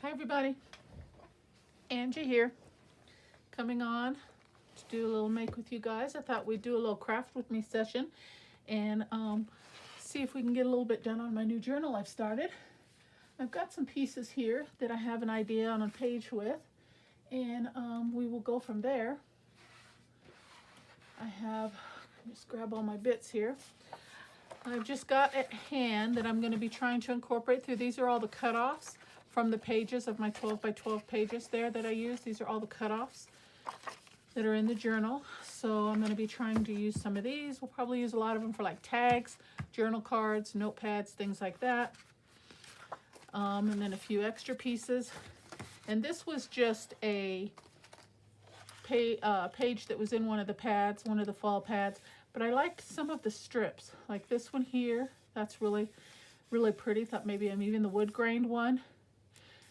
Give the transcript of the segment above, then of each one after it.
Hi everybody, Angie here, coming on to do a little make with you guys. I thought we'd do a little craft with me session and see if we can get a little bit done on my new journal I've started. I've got some pieces here that I have an idea on a page with, and we will go from there. I have, just grab all my bits here. I've just got at hand that I'm going to be trying to incorporate through. These are all the cutoffs from the pages of my 12 by 12 pages there that I use. These are all the cutoffs that are in the journal. So I'm going to be trying to use some of these. We'll probably use a lot of them for like tags, journal cards, notepads, things like that. And then a few extra pieces. And this was just a page that was in one of the pads, one of the fall pads. But I liked some of the strips, like this one here. That's really, really pretty. Thought maybe even the wood grained one.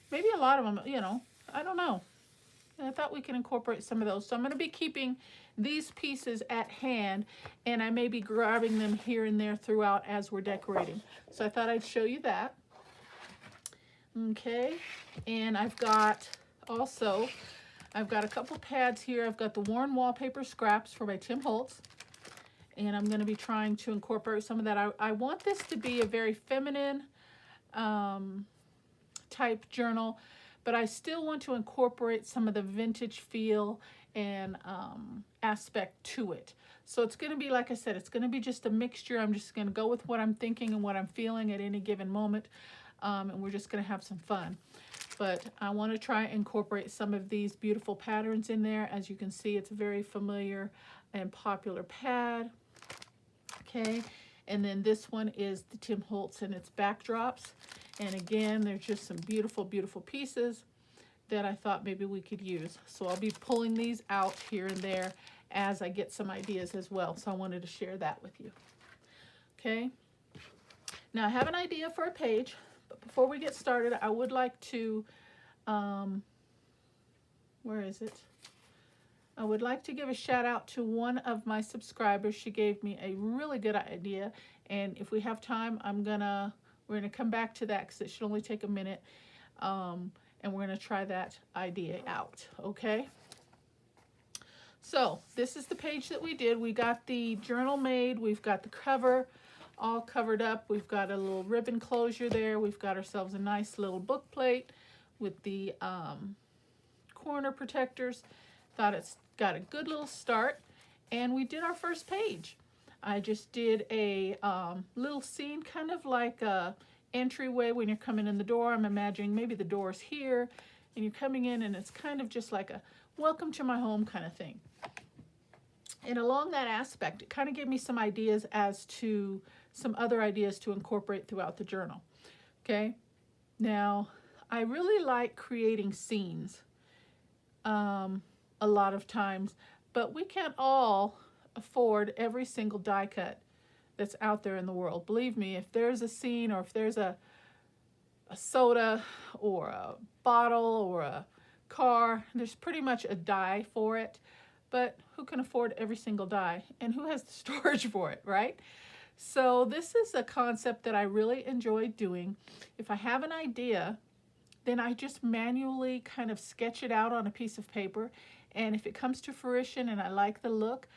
Maybe a lot of them, you know, I don't know. I thought we can incorporate some of those. So I'm going to be keeping these pieces at hand, and I may be grabbing them here and there throughout as we're decorating. So I thought I'd show you that. Okay, and I've got a couple pads here. I've got the Worn Wallpaper Scraps by Tim Holtz, and I'm going to be trying to incorporate some of that. I want this to be a very feminine type journal, but I still want to incorporate some of the vintage feel and aspect to it. So it's going to be, like I said, it's going to be just a mixture. I'm just going to go with what I'm thinking and what I'm feeling at any given moment, and we're just going to have some fun. But I want to try and incorporate some of these beautiful patterns in there. As you can see, it's a very familiar and popular pad. Okay, and then this one is the Tim Holtz and its backdrops. And again, there's just some beautiful, beautiful pieces that I thought maybe we could use. So I'll be pulling these out here and there as I get some ideas as well. So I wanted to share that with you. Okay, now I have an idea for a page, but before we get started, I would like to, where is it? I would like to give a shout out to one of my subscribers. She gave me a really good idea, and if we have time, we're gonna come back to that because it should only take a minute, and we're gonna try that idea out. Okay. So this is the page that we did. We got the journal made. We've got the cover all covered up. We've got a little ribbon closure there. We've got ourselves a nice little book plate with the corner protectors. Thought it's got a good little start, and we did our first page. I just did a little scene, kind of like a entryway when you're coming in the door. I'm imagining maybe the door's here, and you're coming in, and it's kind of just like a welcome to my home kind of thing. And along that aspect, it kind of gave me some ideas as to some other ideas to incorporate throughout the journal. Okay, now I really like creating scenes a lot of times, but we can't all afford every single die cut that's out there in the world. Believe me, if there's a scene, or if there's a soda or a bottle or a car, there's pretty much a die for it. But who can afford every single die, and who has the storage for it, right? So this is a concept that I really enjoy doing. If I have an idea, then I just manually kind of sketch it out on a piece of paper. And if it comes to fruition and I like the look,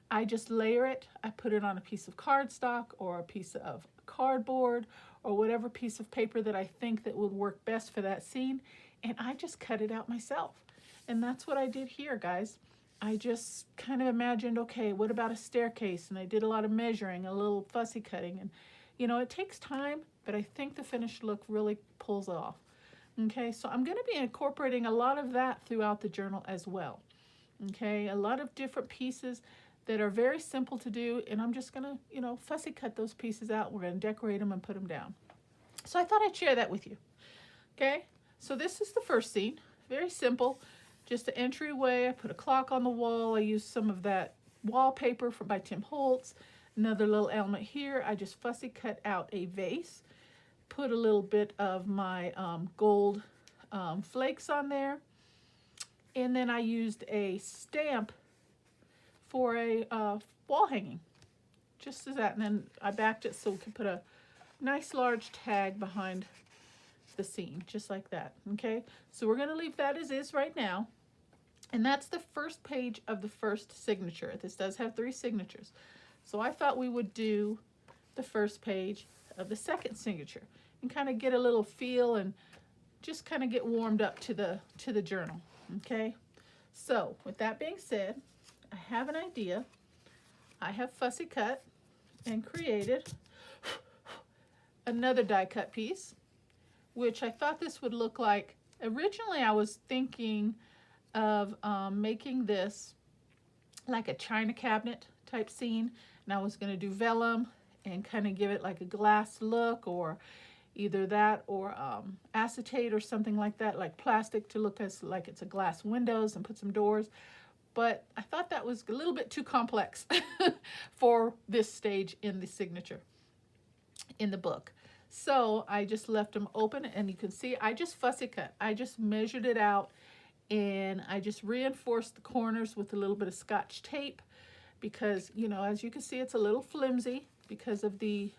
I just layer it. I put it on a piece of cardstock or a piece of cardboard or whatever piece of paper that I think that would work best for that scene. And I just cut it out myself. And that's what I did here, guys. I just kind of imagined, okay, what about a staircase? And I did a lot of measuring, a little fussy cutting. And, you know, it takes time, but I think the finished look really pulls it off. Okay, so I'm going to be incorporating a lot of that throughout the journal as well. Okay, a lot of different pieces that are very simple to do, and I'm just going to, you know, fussy cut those pieces out. We're going to decorate them and put them down. So I thought I'd share that with you. Okay, so this is the first scene. Very simple. Just an entryway. I put a clock on the wall. I used some of that wallpaper by Tim Holtz. Another little element here. I just fussy cut out a vase. Put a little bit of my gold flakes on there. And then I used a stamp for a wall hanging. Just as that. And then I backed it so we could put a nice large tag behind the scene, just like that, okay? So we're gonna leave that as is right now. And that's the first page of the first signature. This does have 3 signatures. So I thought we would do the first page of the second signature and kind of get a little feel and just kind of get warmed up to the journal, okay? So with that being said, I have an idea. I have fussy cut and created another die cut piece, which I thought this would look like. Originally I was thinking of making this like a china cabinet type scene, and I was going to do vellum and kind of give it like a glass look, or either that or acetate or something like that, like plastic to look as like it's a glass windows and put some doors. But I thought that was a little bit too complex for this stage in the signature in the book. So I just left them open, and you can see I just fussy cut. I just measured it out, and I just reinforced the corners with a little bit of Scotch tape because, you know, as you can see, it's a little flimsy because of the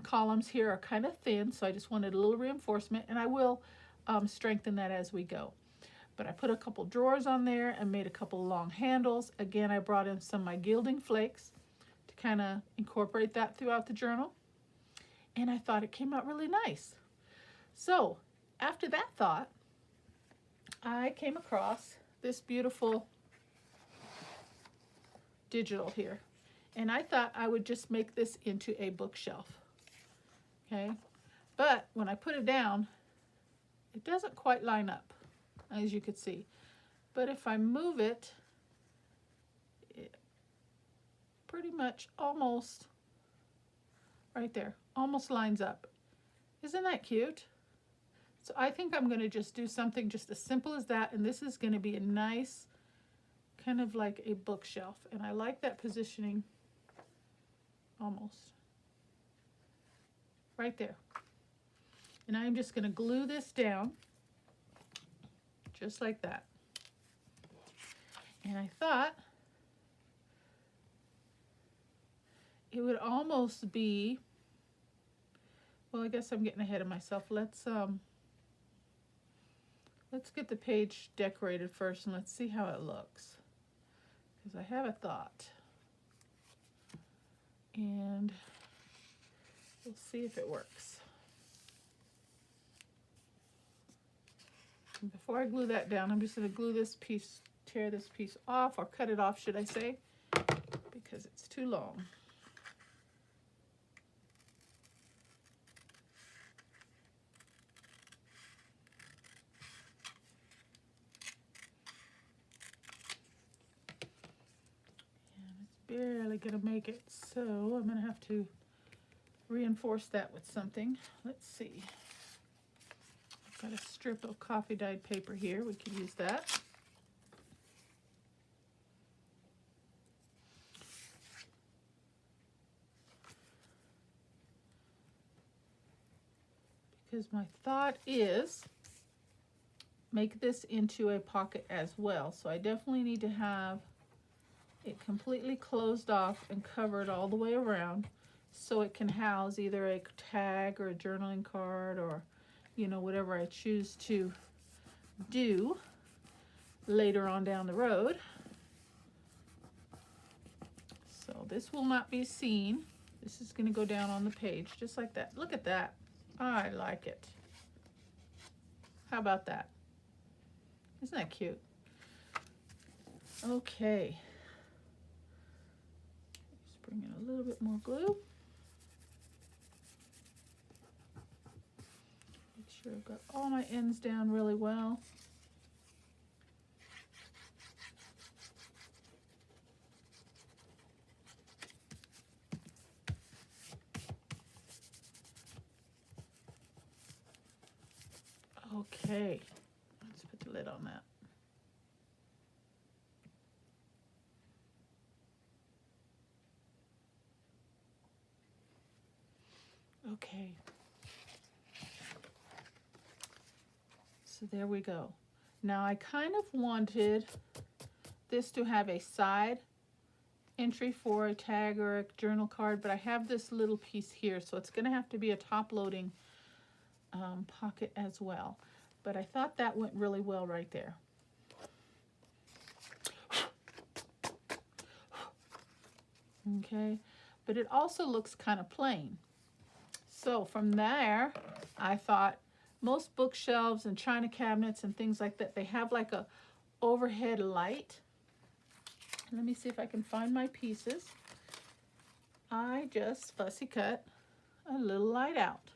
columns here are kind of thin. So I just wanted a little reinforcement, and I will strengthen that as we go. But I put a couple drawers on there and made a couple long handles. Again, I brought in some of my gilding flakes to kind of incorporate that throughout the journal. And I thought it came out really nice. So after that thought, I came across this beautiful digital here, and I thought I would just make this into a bookshelf, okay? But when I put it down, it doesn't quite line up, as you can see. But if I move it, it pretty much almost right there, almost lines up. Isn't that cute? So I think I'm going to just do something just as simple as that, and this is going to be a nice kind of like a bookshelf, and I like that positioning almost right there. And I'm just going to glue this down just like that. And I thought it would almost be, well, I guess I'm getting ahead of myself. Let's get the page decorated first, and let's see how it looks, because I have a thought, and we'll see if it works. And before I glue that down, I'm just going to glue this piece, tear this piece off, or cut it off, should I say, because it's too long. Barely gonna make it, so I'm gonna have to reinforce that with something. Let's see. I've got a strip of coffee dyed paper here. We could use that. Because my thought is make this into a pocket as well. So I definitely need to have it completely closed off and covered all the way around, so it can house either a tag or a journaling card, or, you know, whatever I choose to do later on down the road. So this will not be seen. This is going to go down on the page just like that. Look at that. I like it. How about that? Isn't that cute? Okay. Bring in a little bit more glue. Make sure I've got all my ends down really well. Okay, let's put the lid on that. Okay, so there we go. Now I kind of wanted this to have a side entry for a tag or a journal card, but I have this little piece here, so it's going to have to be a top loading pocket as well. But I thought that went really well right there. Okay, but it also looks kind of plain. So from there, I thought most bookshelves and china cabinets and things like that, they have like a overhead light. Let me see if I can find my pieces. I just fussy cut a little light out.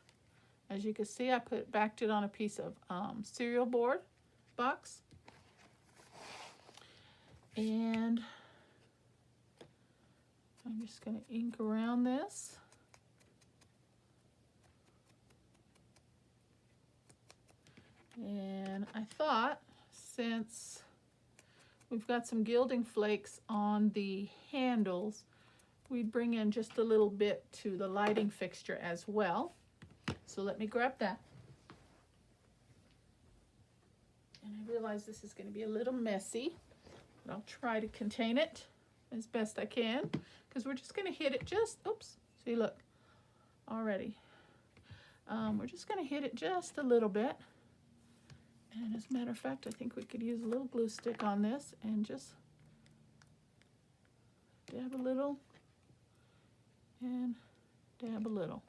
As you can see, I backed it on a piece of cereal board box. And I'm just going to ink around this. And I thought, since we've got some gilding flakes on the handles, we'd bring in just a little bit to the lighting fixture as well. So let me grab that. And I realize this is going to be a little messy, but I'll try to contain it as best I can, because we're just going to hit it just, oops, see, look, already. We're just going to hit it just a little bit. And as a matter of fact, I think we could use a little glue stick on this and just dab a little and dab a little.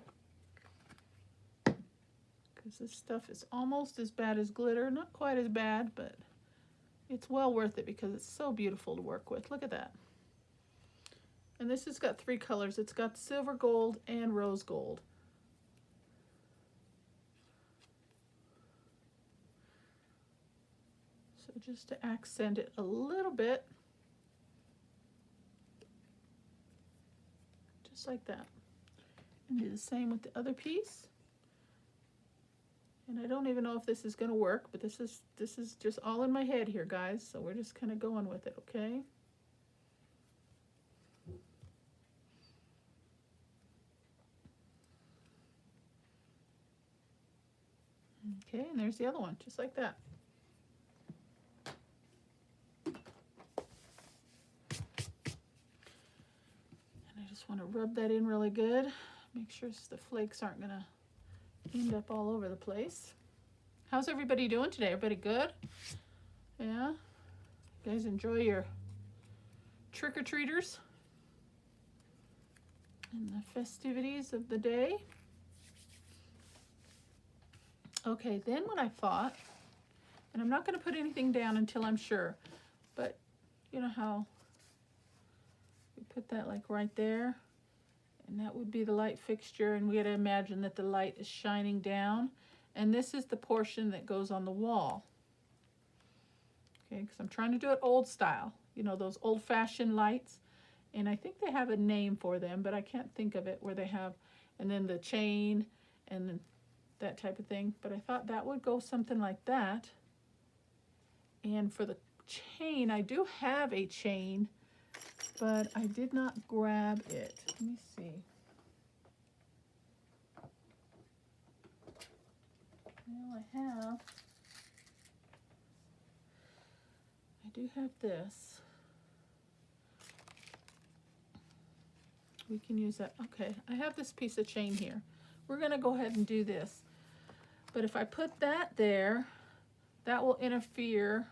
Because this stuff is almost as bad as glitter. Not quite as bad, but it's well worth it because it's so beautiful to work with. Look at that. And this has got 3 colors. It's got silver gold and rose gold. So just to accent it a little bit, just like that. And do the same with the other piece. And I don't even know if this is going to work, but this is just all in my head here, guys. So we're just kind of going with it, okay? Okay, and there's the other one, just like that. And I just want to rub that in really good. Make sure the flakes aren't going to end up all over the place. How's everybody doing today? Everybody good? Yeah? You guys enjoy your trick-or-treaters and the festivities of the day? Okay, then what I thought, and I'm not going to put anything down until I'm sure, but you know how we put that like right there? And that would be the light fixture, and we got to imagine that the light is shining down. And this is the portion that goes on the wall. Okay, because I'm trying to do it old style. You know, those old-fashioned lights. And I think they have a name for them, but I can't think of it, where they have, and then the chain, and then that type of thing. But I thought that would go something like that. And for the chain, I do have a chain, but I did not grab it. Let me see. Well, I do have this. We can use that. Okay, I have this piece of chain here. We're going to go ahead and do this. But if I put that there, that will interfere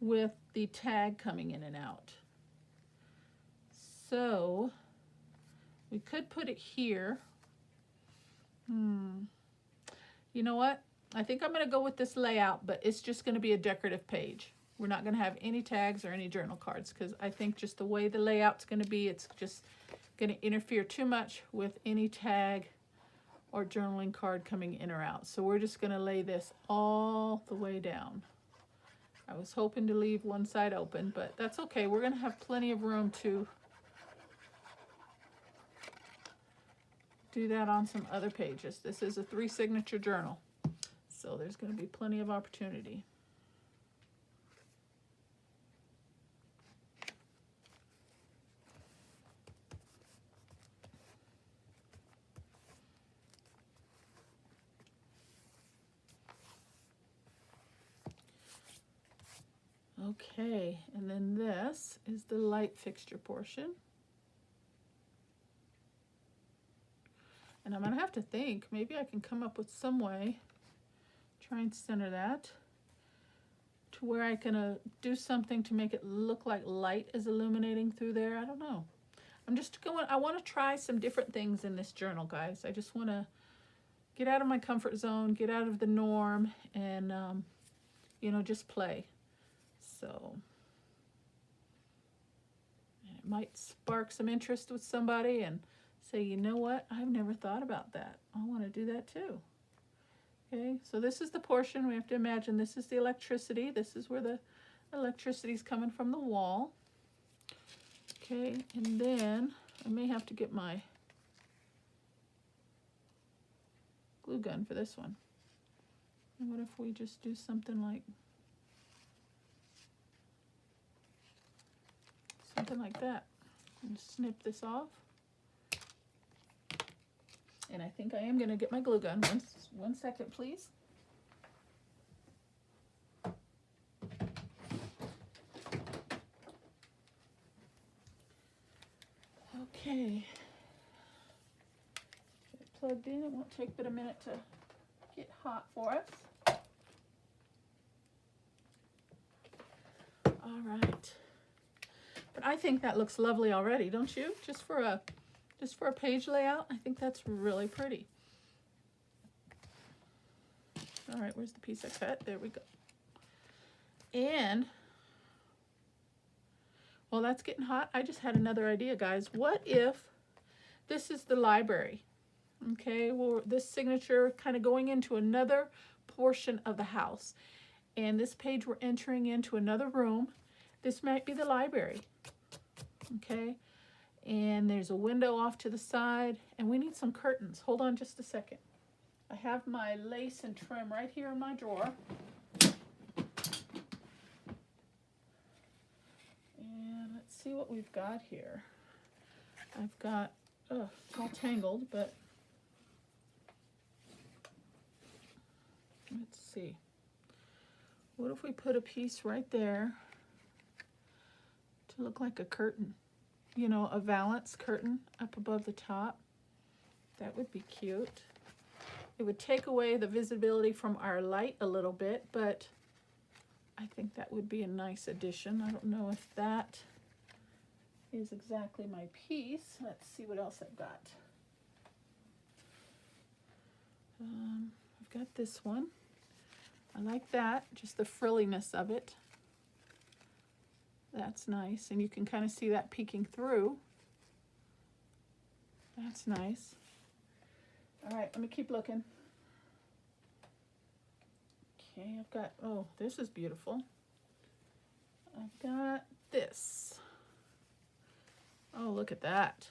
with the tag coming in and out. So we could put it here. You know what? I think I'm going to go with this layout, but it's just going to be a decorative page. We're not going to have any tags or any journal cards, because I think just the way the layout's going to be, it's just going to interfere too much with any tag or journaling card coming in or out. So we're just going to lay this all the way down. I was hoping to leave one side open, but that's okay. We're going to have plenty of room to do that on some other pages. This is a 3-signature journal, so there's going to be plenty of opportunity. Okay, and then this is the light fixture portion. And I'm gonna have to think, maybe I can come up with some way, try and center that to where I can do something to make it look like light is illuminating through there. I don't know. I want to try some different things in this journal, guys. I just want to get out of my comfort zone, get out of the norm, and, you know, just play. So, and it might spark some interest with somebody and say, you know what, I've never thought about that. I want to do that too. Okay, so this is the portion. We have to imagine this is the electricity. This is where the electricity is coming from the wall. Okay, and then I may have to get my glue gun for this one. And what if we just do something like that? And snip this off. And I think I am going to get my glue gun. One second, please. Okay. Get it plugged in. It won't take but a minute to get hot for us. All right. But I think that looks lovely already, don't you? Just for a page layout, I think that's really pretty. All right, where's the piece I cut? There we go. And, well, that's getting hot. I just had another idea, guys. What if this is the library? Okay, well, this signature kind of going into another portion of the house. And this page we're entering into another room. This might be the library. Okay. And there's a window off to the side, and we need some curtains. Hold on just a second. I have my lace and trim right here in my drawer. And let's see what we've got here. I've got, oh, it's all tangled, but let's see. What if we put a piece right there to look like a curtain? You know, a valance curtain up above the top. That would be cute. It would take away the visibility from our light a little bit, but I think that would be a nice addition. I don't know if that is exactly my piece. Let's see what else I've got. I've got this one. I like that, just the frilliness of it. That's nice, and you can kind of see that peeking through. That's nice. All right, let me keep looking. Okay, I've got, oh, this is beautiful. I've got this. Oh, look at that.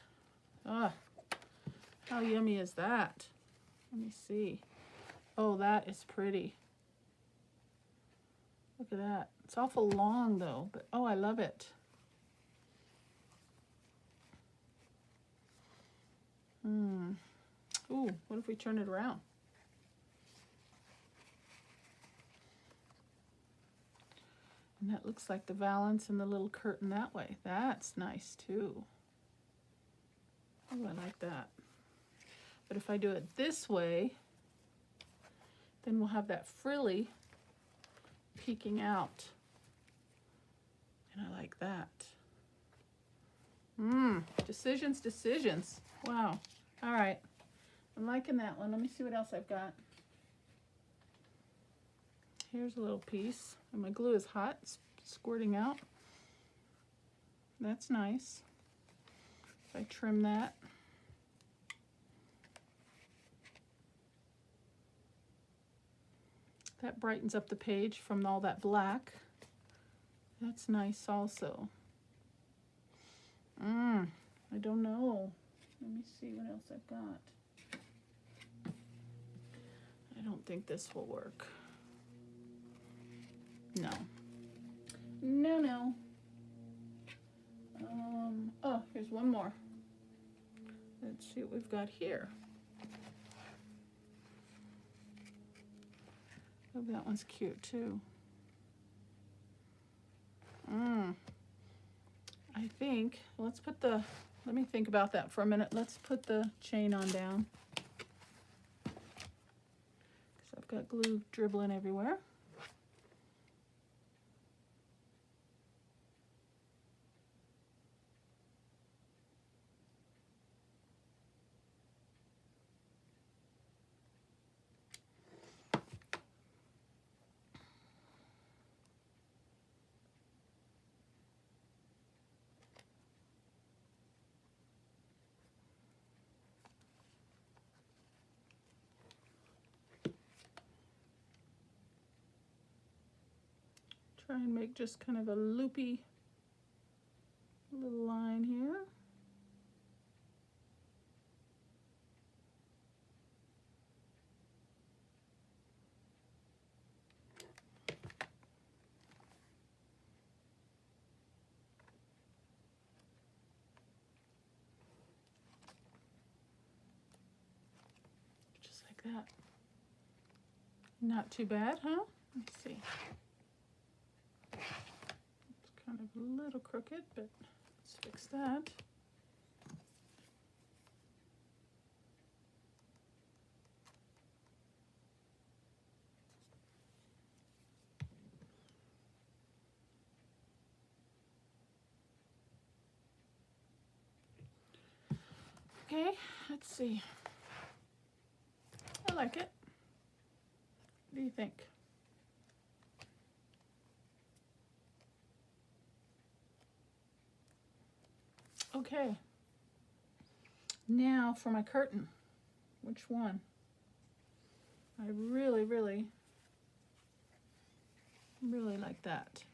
Ah, how yummy is that? Let me see. Oh, that is pretty. Look at that. It's awful long though, but oh, I love it. Ooh, what if we turn it around? And that looks like the valance and the little curtain that way. That's nice too. Oh, I like that. But if I do it this way, then we'll have that frilly peeking out. And I like that. Decisions, decisions. Wow. All right. I'm liking that one. Let me see what else I've got. Here's a little piece. And my glue is hot. It's squirting out. That's nice. If I trim that. That brightens up the page from all that black. That's nice also. I don't know. Let me see what else I've got. I don't think this will work. No. No. Oh, here's one more. Let's see what we've got here. Oh, that one's cute too. I think, let me think about that for a minute. Let's put the chain on down. I've got glue dribbling everywhere. Try and make just kind of a loopy little line here. Just like that. Not too bad, huh? Let's see. It's kind of a little crooked, but let's fix that. Okay, let's see. I like it. What do you think? Okay. Now for my curtain. Which one? I really like that.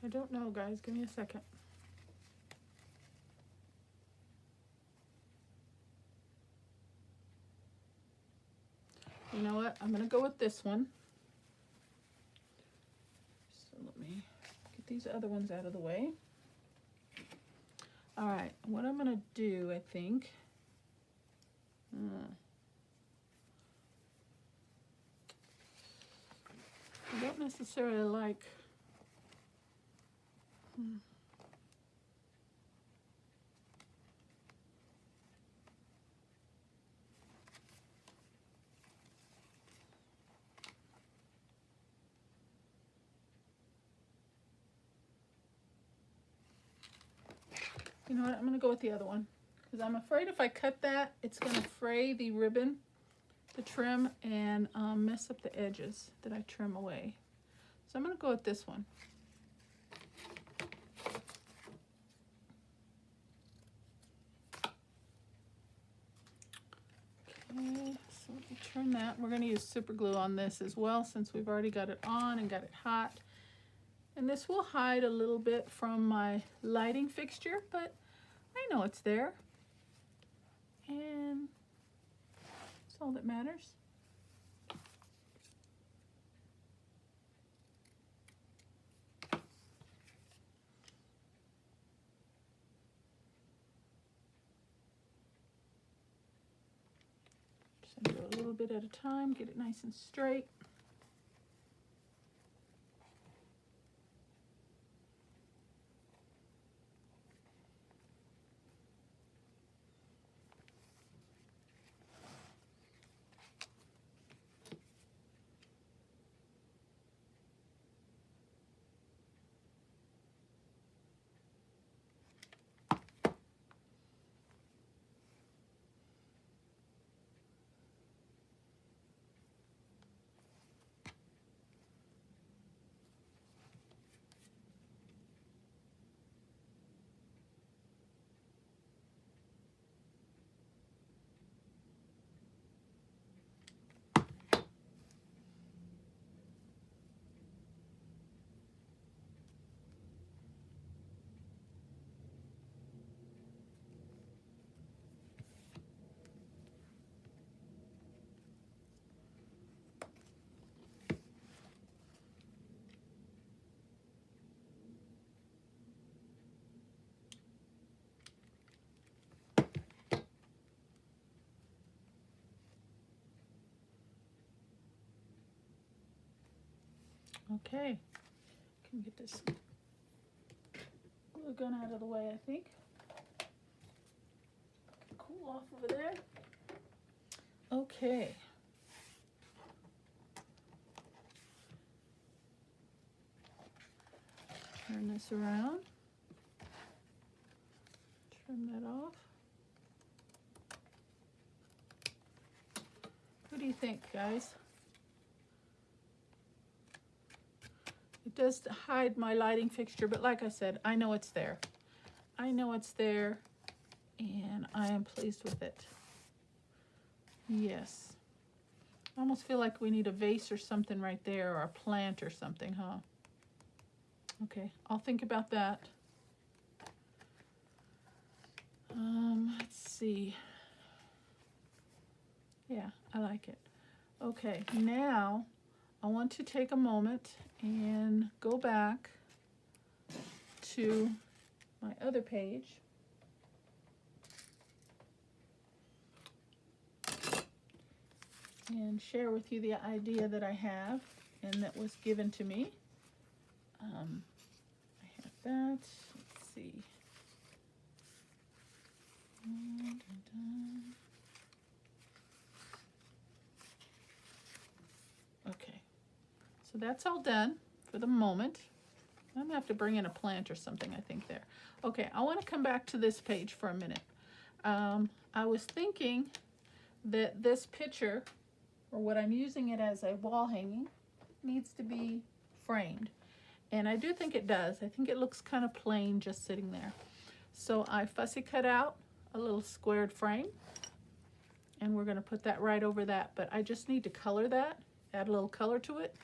I don't know, guys. Give me a second. You know what? I'm going to go with this one. So let me get these other ones out of the way. All right. What I'm going to do, I think... I don't necessarily like... You know what? I'm going to go with the other one. Because I'm afraid if I cut that, it's going to fray the ribbon, the trim, and mess up the edges that I trim away. So I'm going to go with this one. Okay, so let me turn that. We're going to use super glue on this as well since we've already got it on and got it hot. And this will hide a little bit from my lighting fixture, but I know it's there. And that's all that matters. Just do a little bit at a time, get it nice and straight. Okay, can get this glue gun out of the way, I think. Cool off over there. Okay. Turn this around. Trim that off. What do you think, guys? It does hide my lighting fixture, but like I said, I know it's there. I know it's there, and I am pleased with it. Yes. I almost feel like we need a vase or something right there, or a plant or something, huh? Okay, I'll think about that. Let's see. Yeah, I like it. Okay, now I want to take a moment and go back to my other page. And share with you the idea that I have and that was given to me. I have that. Let's see. Okay, so that's all done for the moment. I'm gonna have to bring in a plant or something, I think, there. Okay, I want to come back to this page for a minute. I was thinking that this picture, or what I'm using it as a wall hanging, needs to be framed. And I do think it does. I think it looks kind of plain just sitting there. So I fussy cut out a little squared frame, and we're going to put that right over that. But I just need to color that, add a little color to it.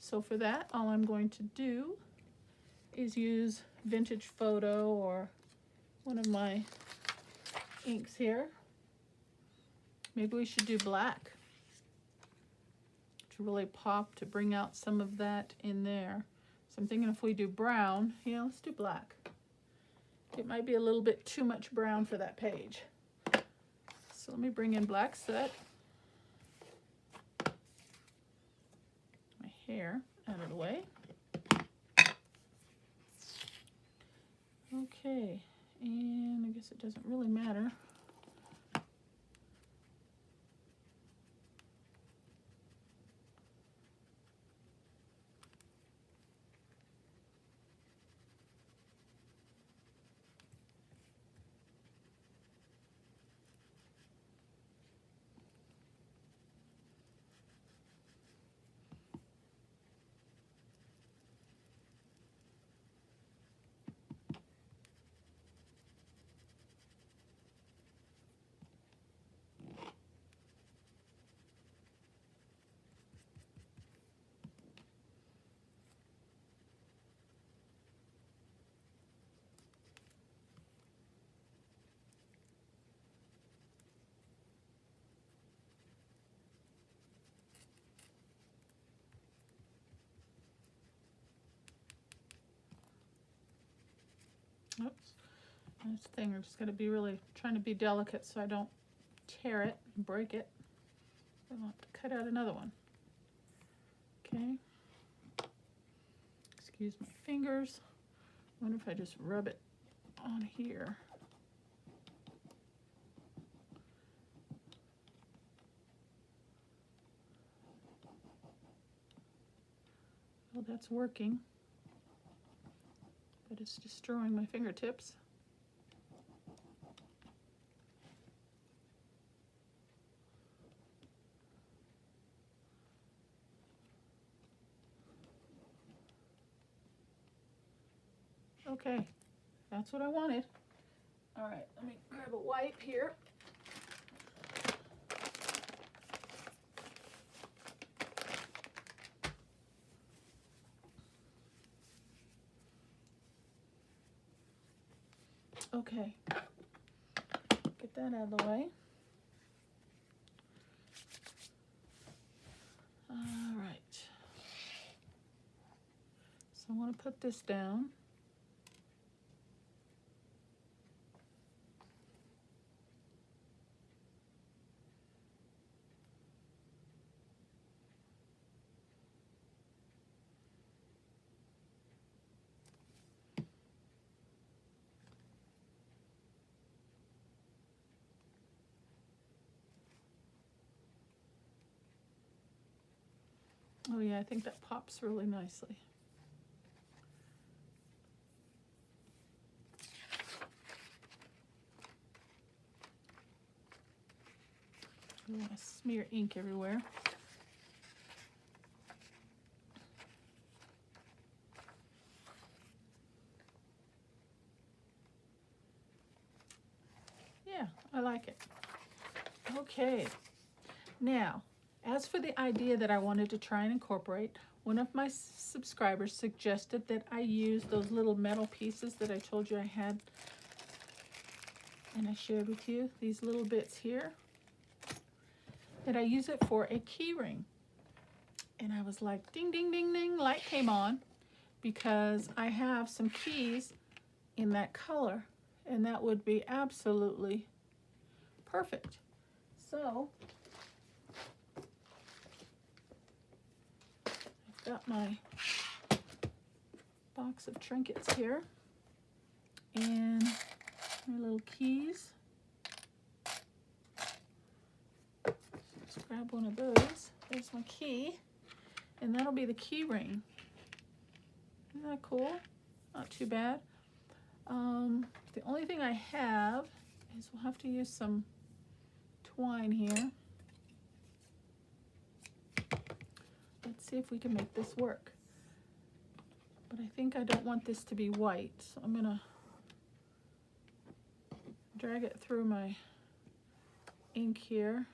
So for that, all I'm going to do is use Vintage Photo or one of my inks here. Maybe we should do black to really pop, to bring out some of that in there. So I'm thinking if we do brown, yeah, let's do black. It might be a little bit too much brown for that page. So let me bring in black soot. My hair out of the way. Okay, and I guess it doesn't really matter. Oops. This thing, I'm just going to be really trying to be delicate so I don't tear it and break it. I'll have to cut out another one. Okay. Excuse my fingers. I wonder if I just rub it on here. Well, that's working, but it's destroying my fingertips. Okay, that's what I wanted. All right, let me grab a wipe here. Okay, get that out of the way. All right, so I want to put this down. Oh yeah, I think that pops really nicely. I don't want to smear ink everywhere. Yeah, I like it. Okay, now, as for the idea that I wanted to try and incorporate, one of my subscribers suggested that I use those little metal pieces that I told you I had and I shared with you, these little bits here, that I use it for a key ring. And I was like, ding, ding, ding, ding, light came on, because I have some keys in that color, and that would be absolutely perfect. So I've got my box of trinkets here and my little keys. Let's grab one of those. There's my key, and that'll be the key ring. Isn't that cool? Not too bad. The only thing I have is we'll have to use some twine here. Let's see if we can make this work. But I think I don't want this to be white, so I'm gonna drag it through my ink here.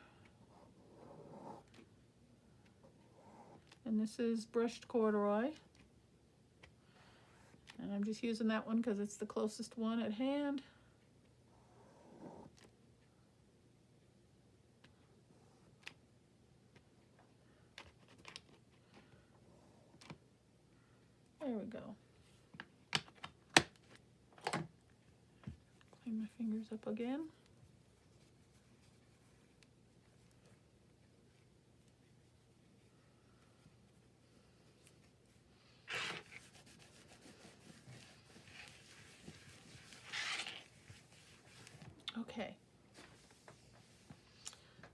And this is brushed corduroy. And I'm just using that one because it's the closest one at hand. There we go. Clean my fingers up again. Okay.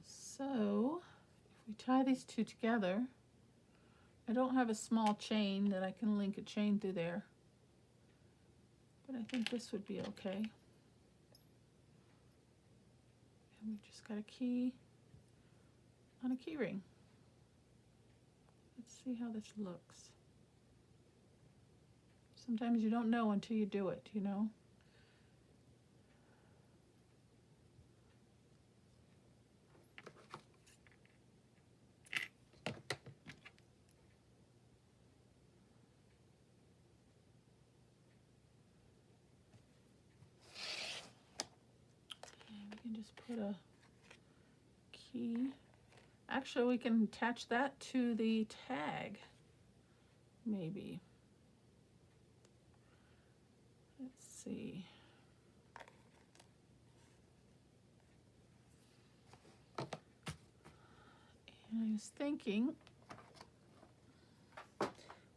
So if we tie these two together, I don't have a small chain that I can link a chain through there, but I think this would be okay. And we just got a key on a key ring. Let's see how this looks. Sometimes you don't know until you do it, you know? And we can just put a key. Actually, we can attach that to the tag, maybe. Let's see. And I was thinking,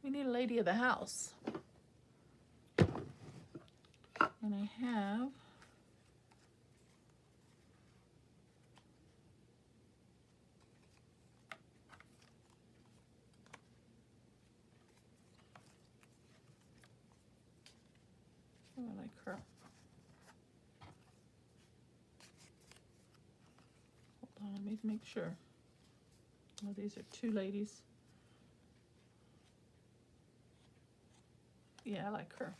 we need a lady of the house. And I have I like her. Hold on, let me make sure. Oh, these are two ladies. Yeah, I like her.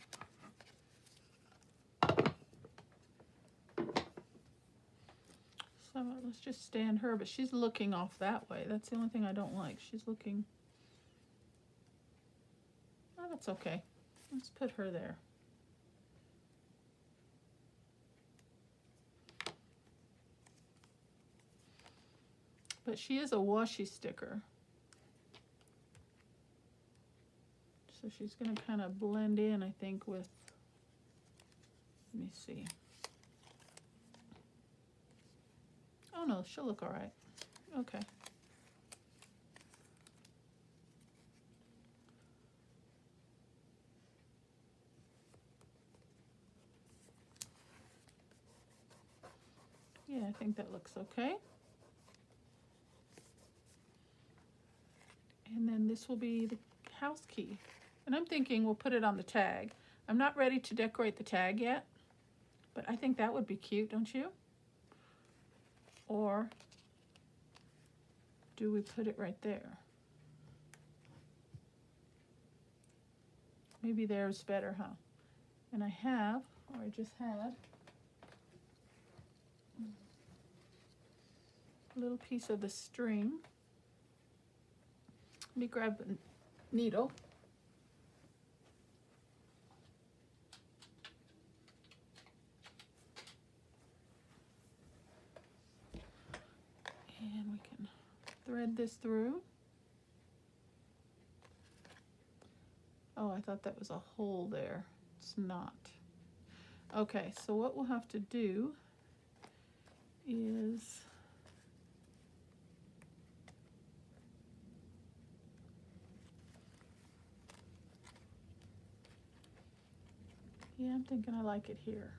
So let's just stand her, but she's looking off that way. That's the only thing I don't like. She's looking. Oh, that's okay. Let's put her there. But she is a washi sticker. So she's going to kind of blend in, I think, with, let me see. Oh no, she'll look all right. Okay. Yeah, I think that looks okay. And then this will be the house key. And I'm thinking we'll put it on the tag. I'm not ready to decorate the tag yet, but I think that would be cute, don't you? Or do we put it right there? Maybe there's better, huh? And I have, or I just had, a little piece of the string. Let me grab a needle. And we can thread this through. Oh, I thought that was a hole there. It's not. Okay, so what we'll have to do is I'm thinking I like it here.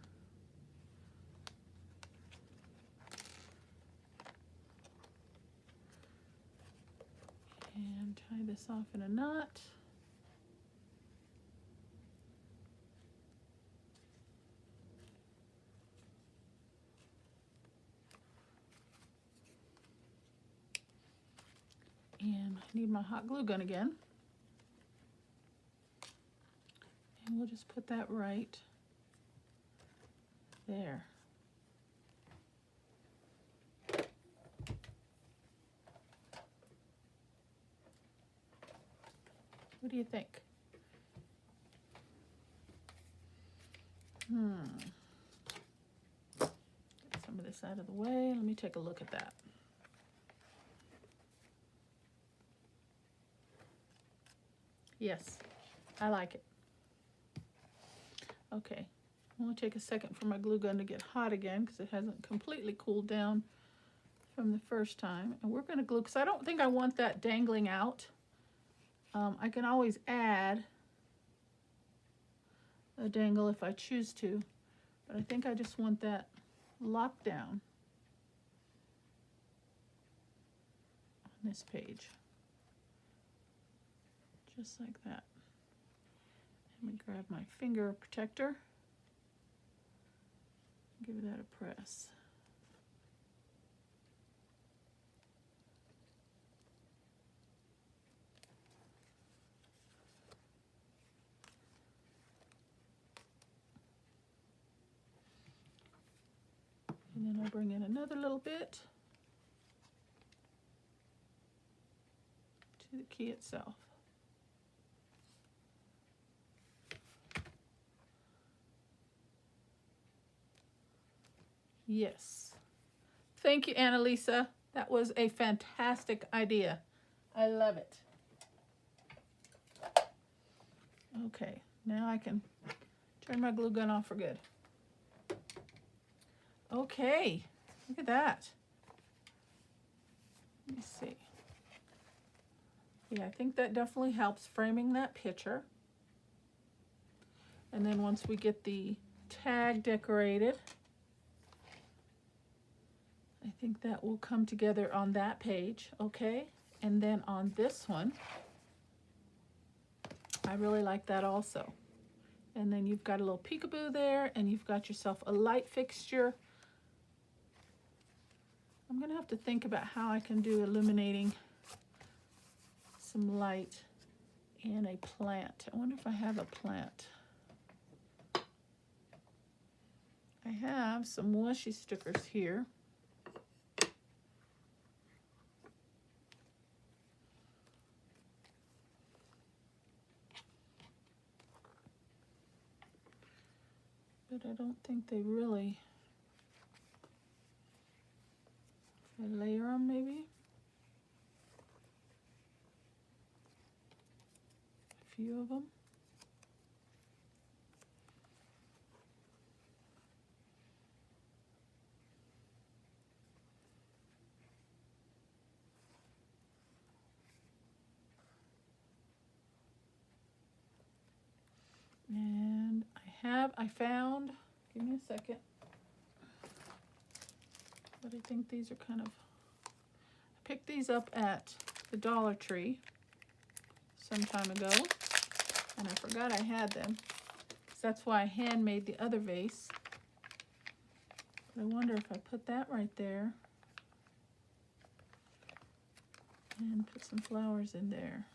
And tie this off in a knot. And I need my hot glue gun again. And we'll just put that right there. What do you think? Get some of this out of the way. Let me take a look at that. Yes, I like it. Okay, I'm going to take a second for my glue gun to get hot again because it hasn't completely cooled down from the first time. And we're going to glue, because I don't think I want that dangling out. I can always add a dangle if I choose to, but I think I just want that locked down on this page. Just like that. Let me grab my finger protector. Give that a press. And then I'll bring in another little bit to the key itself. Yes. Thank you, Annalisa. That was a fantastic idea. I love it. Okay, now I can turn my glue gun off for good. Okay, look at that. Let me see. Yeah, I think that definitely helps framing that picture. And then once we get the tag decorated, I think that will come together on that page, okay? And then on this one, I really like that also. And then you've got a little peekaboo there, and you've got yourself a light fixture. I'm gonna have to think about how I can do illuminating some light and a plant. I wonder if I have a plant. I have some washi stickers here. But I don't think they really, I layer them maybe. A few of them. And I found, give me a second, but I think these are kind of, I picked these up at the Dollar Tree. some time ago, and I forgot I had them. So that's why I handmade the other vase. But I wonder if I put that right there and put some flowers in there.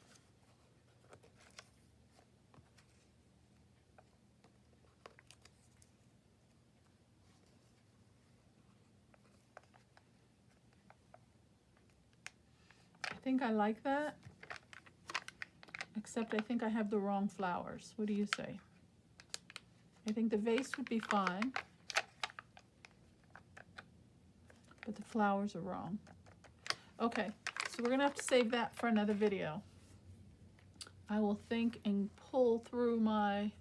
I think I like that, except I think I have the wrong flowers. What do you say? I think the vase would be fine, but the flowers are wrong. Okay, so we're gonna have to save that for another video. I will think and pull through my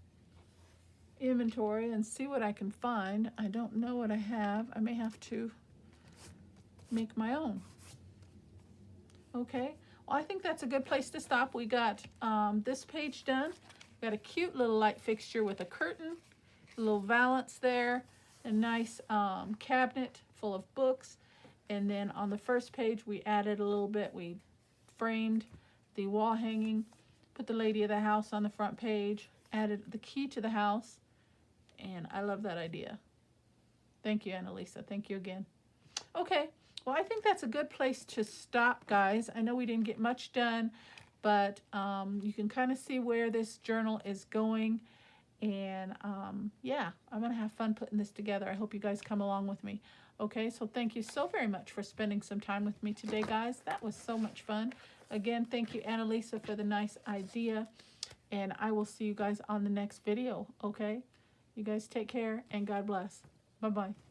inventory and see what I can find. I don't know what I have. I may have to make my own. Okay, well, I think that's a good place to stop. We got this page done. We got a cute little light fixture with a curtain, a little valance there, a nice cabinet full of books. And then on the first page, we added a little bit. We framed the wall hanging, put the lady of the house on the front page, added the key to the house, and I love that idea. Thank you, Annalisa. Thank you again. Okay, well, I think that's a good place to stop, guys. I know we didn't get much done, but you can kind of see where this journal is going. And yeah, I'm going to have fun putting this together. I hope you guys come along with me. Okay, so thank you so very much for spending some time with me today, guys. That was so much fun. Again, thank you, Annalisa, for the nice idea. And I will see you guys on the next video, okay? You guys take care and God bless. Bye-bye.